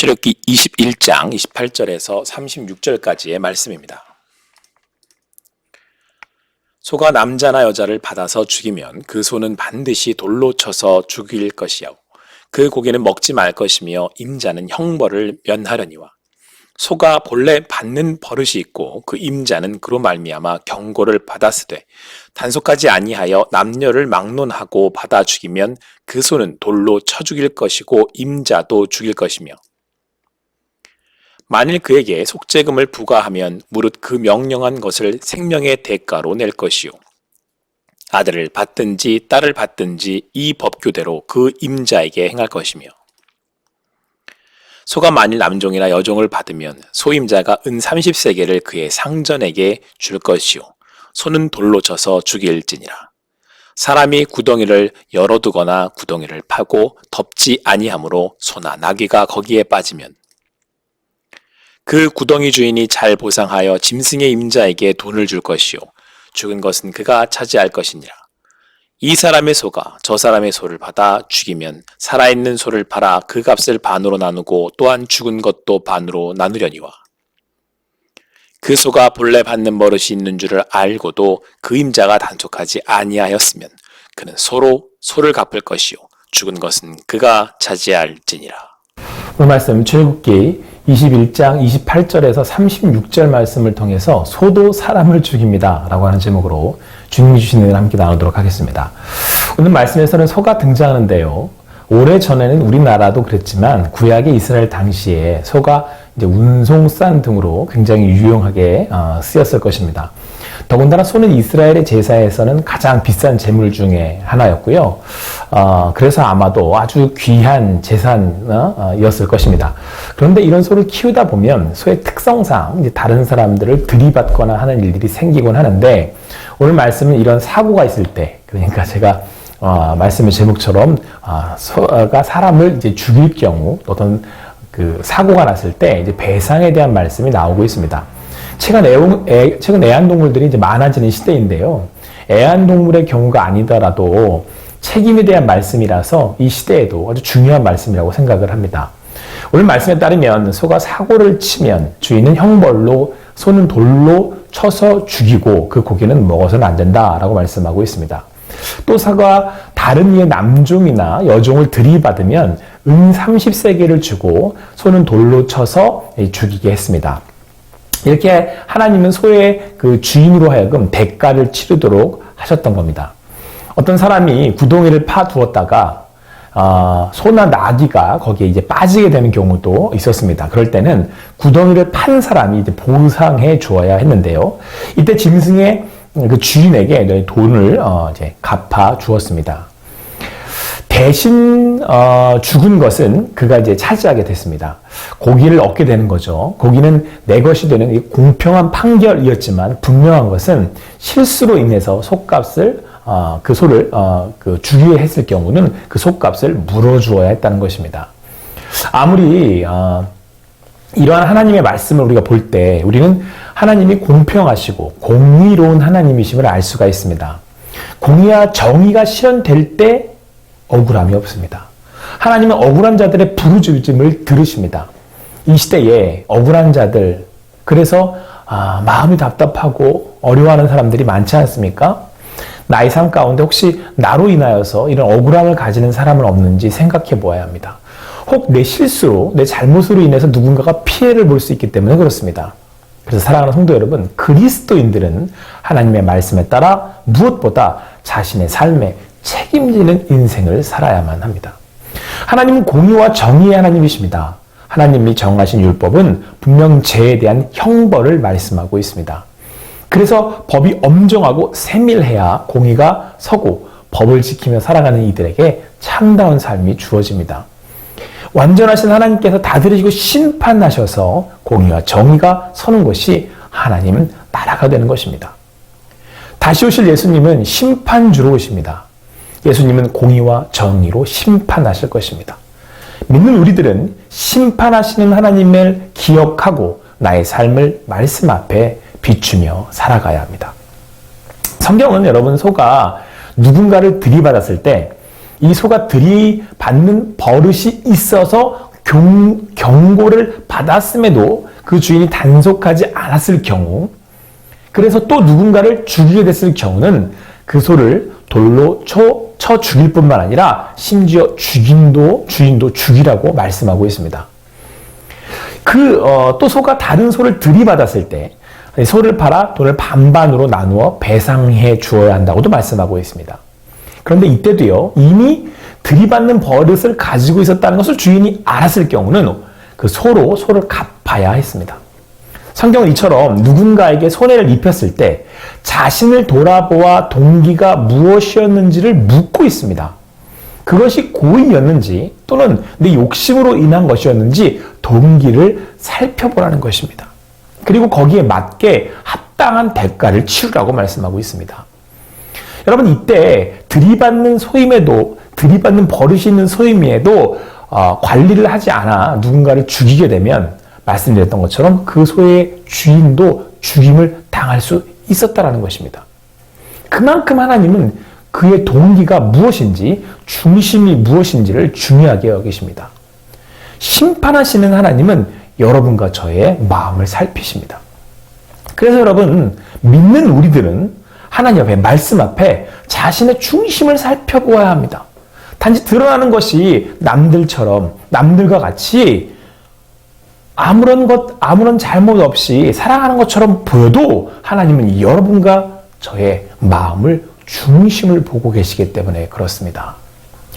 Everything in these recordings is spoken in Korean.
출애굽기 21장 28절에서 36절까지의 말씀입니다. 소가 남자나 여자를 받아서 죽이면 그 소는 반드시 돌로 쳐서 죽일 것이요 그 고기는 먹지 말 것이며 임자는 형벌을 면하려니와 소가 본래 받는 버릇이 있고 그 임자는 그로 말미암아 경고를 받았으되 단속하지 아니하여 남녀를 막론하고 받아 죽이면 그 소는 돌로 쳐 죽일 것이고 임자도 죽일 것이며 만일 그에게 속죄금을 부과하면 무릇 그 명령한 것을 생명의 대가로 낼 것이요 아들을 받든지 딸을 받든지 이 법규대로 그 임자에게 행할 것이며 소가 만일 남종이나 여종을 받으면 소임자가 은 30세겔을 그의 상전에게 줄 것이요 소는 돌로 쳐서 죽일지니라. 사람이 구덩이를 열어두거나 구덩이를 파고 덮지 아니하므로 소나 나귀가 거기에 빠지면 그 구덩이 주인이 잘 보상하여 짐승의 임자에게 돈을 줄 것이요 죽은 것은 그가 차지할 것이니라. 이 사람의 소가 저 사람의 소를 받아 죽이면 살아있는 소를 팔아 그 값을 반으로 나누고 또한 죽은 것도 반으로 나누려니와 그 소가 본래 받는 버릇이 있는 줄을 알고도 그 임자가 단속하지 아니하였으면 그는 소를 갚을 것이요 죽은 것은 그가 차지할지니라. 오늘 말씀 출애굽기 21장 28절에서 36절 말씀을 통해서 소도 사람을 죽입니다 라고 하는 제목으로 주님이 주신 은혜를 함께 나누도록 하겠습니다. 오늘 말씀에서는 소가 등장하는데요. 오래전에는 우리나라도 그랬지만 구약의 이스라엘 당시에 소가 이제 운송산 등으로 굉장히 유용하게 쓰였을 것입니다. 더군다나 소는 이스라엘의 제사에서는 가장 비싼 제물 중에 하나였고요. 그래서 아마도 아주 귀한 재산이었을 것입니다. 그런데 이런 소를 키우다 보면 소의 특성상 이제 다른 사람들을 들이받거나 하는 일들이 생기곤 하는데 오늘 말씀은 이런 사고가 있을 때, 그러니까 제가 말씀의 제목처럼 소가 사람을 이제 죽일 경우 어떤 그 사고가 났을 때 이제 배상에 대한 말씀이 나오고 있습니다. 최근 애완동물들이 이제 많아지는 시대인데요. 애완동물의 경우가 아니더라도 책임에 대한 말씀이라서 이 시대에도 아주 중요한 말씀이라고 생각을 합니다. 오늘 말씀에 따르면 소가 사고를 치면 주인은 형벌로 소는 돌로 쳐서 죽이고 그 고기는 먹어서는 안 된다라고 말씀하고 있습니다. 또 소가 다른 이의 남종이나 여종을 들이받으면 은 30세겔을 주고 소는 돌로 쳐서 죽이게 했습니다. 이렇게 하나님은 소의 그 주인으로 하여금 대가를 치르도록 하셨던 겁니다. 어떤 사람이 구덩이를 파두었다가 소나 나귀가 거기에 이제 빠지게 되는 경우도 있었습니다. 그럴 때는 구덩이를 판 사람이 이제 보상해 주어야 했는데요. 이때 짐승의 그 주인에게 돈을 이제 갚아 주었습니다. 대신 죽은 것은 그가 이제 차지하게 됐습니다. 고기를 얻게 되는 거죠. 고기는 내 것이 되는 공평한 판결이었지만 분명한 것은 실수로 인해서 속값을 그 소를 죽이게 했을 경우는 그 속값을 물어주어야 했다는 것입니다. 아무리 이러한 하나님의 말씀을 우리가 볼 때 우리는 하나님이 공평하시고 공의로운 하나님이심을 알 수가 있습니다. 공의와 정의가 실현될 때 억울함이 없습니다. 하나님은 억울한 자들의 부르짖음을 들으십니다. 이 시대에 억울한 자들, 그래서 마음이 답답하고 어려워하는 사람들이 많지 않습니까? 나의 삶 가운데 혹시 나로 인하여서 이런 억울함을 가지는 사람은 없는지 생각해 보아야 합니다. 혹 내 실수로, 내 잘못으로 인해서 누군가가 피해를 볼 수 있기 때문에 그렇습니다. 그래서 사랑하는 성도 여러분, 그리스도인들은 하나님의 말씀에 따라 무엇보다 자신의 삶에 책임지는 인생을 살아야만 합니다. 하나님은 공의와 정의의 하나님이십니다. 하나님이 정하신 율법은 분명 죄에 대한 형벌을 말씀하고 있습니다. 그래서 법이 엄정하고 세밀해야 공의가 서고 법을 지키며 살아가는 이들에게 참다운 삶이 주어집니다. 완전하신 하나님께서 다 들으시고 심판하셔서 공의와 정의가 서는 것이 하나님 나라가 되는 것입니다. 다시 오실 예수님은 심판주로 오십니다. 예수님은 공의와 정의로 심판하실 것입니다. 믿는 우리들은 심판하시는 하나님을 기억하고 나의 삶을 말씀 앞에 비추며 살아가야 합니다. 성경은 여러분 소가 누군가를 들이받았을 때 이 소가 들이받는 버릇이 있어서 경고를 받았음에도 그 주인이 단속하지 않았을 경우, 그래서 또 누군가를 죽이게 됐을 경우는 그 소를 돌로 쳐 죽일 뿐만 아니라 심지어 주인도 죽이라고 말씀하고 있습니다. 또 소가 다른 소를 들이받았을 때 소를 팔아 돈을 반반으로 나누어 배상해 주어야 한다고도 말씀하고 있습니다. 그런데 이때도요, 이미 들이받는 버릇을 가지고 있었다는 것을 주인이 알았을 경우는 그 소를 갚아야 했습니다. 성경은 이처럼 누군가에게 손해를 입혔을 때 자신을 돌아보아 동기가 무엇이었는지를 묻고 있습니다. 그것이 고의였는지 또는 내 욕심으로 인한 것이었는지 동기를 살펴보라는 것입니다. 그리고 거기에 맞게 합당한 대가를 치르라고 말씀하고 있습니다. 여러분, 이때 들이받는 버릇이 있는 소임에도 관리를 하지 않아 누군가를 죽이게 되면 말씀드렸던 것처럼 그 소의 주인도 죽임을 당할 수 있었다라는 것입니다. 그만큼 하나님은 그의 동기가 무엇인지, 중심이 무엇인지를 중요하게 여기십니다. 심판하시는 하나님은 여러분과 저의 마음을 살피십니다. 그래서 여러분, 믿는 우리들은 하나님 앞에, 말씀 앞에 자신의 중심을 살펴보아야 합니다. 단지 드러나는 것이 남들과 같이 아무런 잘못 없이 살아가는 것처럼 보여도 하나님은 여러분과 저의 마음을, 중심을 보고 계시기 때문에 그렇습니다.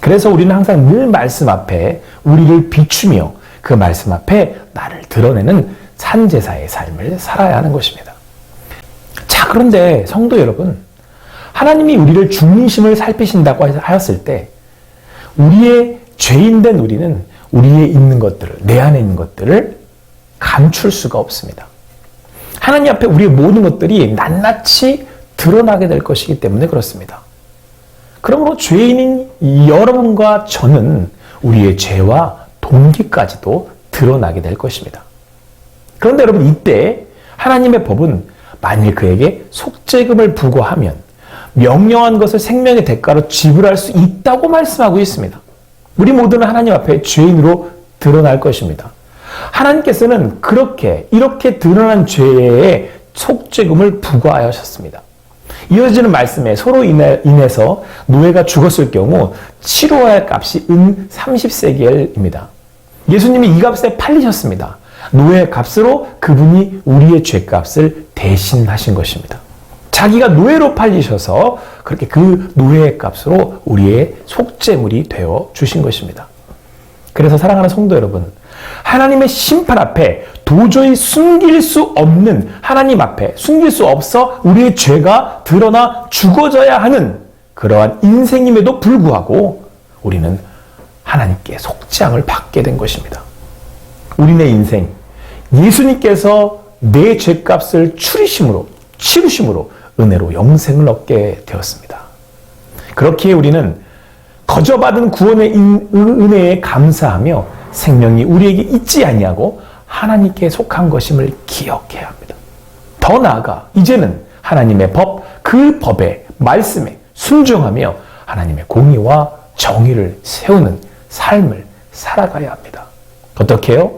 그래서 우리는 항상 늘 말씀 앞에 우리를 비추며 그 말씀 앞에 나를 드러내는 산제사의 삶을 살아야 하는 것입니다. 자, 그런데 성도 여러분, 하나님이 우리를 중심을 살피신다고 하였을 때 우리의 죄인된 우리는 우리의 있는 것들을, 내 안에 있는 것들을 감출 수가 없습니다. 하나님 앞에 우리의 모든 것들이 낱낱이 드러나게 될 것이기 때문에 그렇습니다. 그러므로 죄인인 여러분과 저는 우리의 죄와 동기까지도 드러나게 될 것입니다. 그런데 여러분, 이때 하나님의 법은 만일 그에게 속죄금을 부과하면 명령한 것을 생명의 대가로 지불할 수 있다고 말씀하고 있습니다. 우리 모두는 하나님 앞에 죄인으로 드러날 것입니다. 하나님께서는 이렇게 드러난 죄에 속죄금을 부과하셨습니다. 이어지는 말씀에 소로 인해서 노예가 죽었을 경우 치러야 할 값이 은 30세겔입니다. 예수님이 이 값에 팔리셨습니다. 노예의 값으로 그분이 우리의 죄값을 대신하신 것입니다. 자기가 노예로 팔리셔서 그렇게 그 노예의 값으로 우리의 속죄물이 되어 주신 것입니다. 그래서 사랑하는 성도 여러분, 하나님의 심판 앞에 도저히 숨길 수 없는, 하나님 앞에 숨길 수 없어 우리의 죄가 드러나 죽어져야 하는 그러한 인생임에도 불구하고 우리는 하나님께 속죄함을 받게 된 것입니다. 우리네 인생, 예수님께서 내 죄값을 치르심으로 은혜로 영생을 얻게 되었습니다. 그렇기에 우리는 거저받은 구원의 은혜에 감사하며 생명이 우리에게 있지 아니하고 하나님께 속한 것임을 기억해야 합니다. 더 나아가 이제는 하나님의 법, 그 법의 말씀에 순종하며 하나님의 공의와 정의를 세우는 삶을 살아가야 합니다. 어떻게 해요?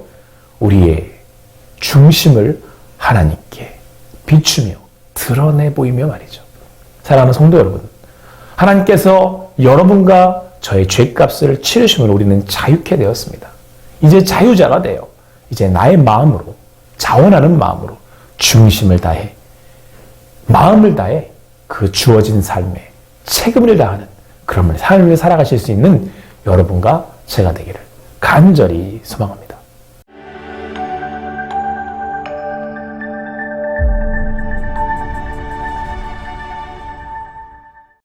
우리의 중심을 하나님께 비추며 드러내 보이며 말이죠. 사랑하는 성도 여러분, 하나님께서 여러분과 저의 죄값을 치르심으로 우리는 자유케 되었습니다. 이제 자유자가 되어 이제 나의 마음으로, 자원하는 마음으로 중심을 다해, 마음을 다해 그 주어진 삶에 책임을 다하는 그런 삶을 살아가실 수 있는 여러분과 제가 되기를 간절히 소망합니다.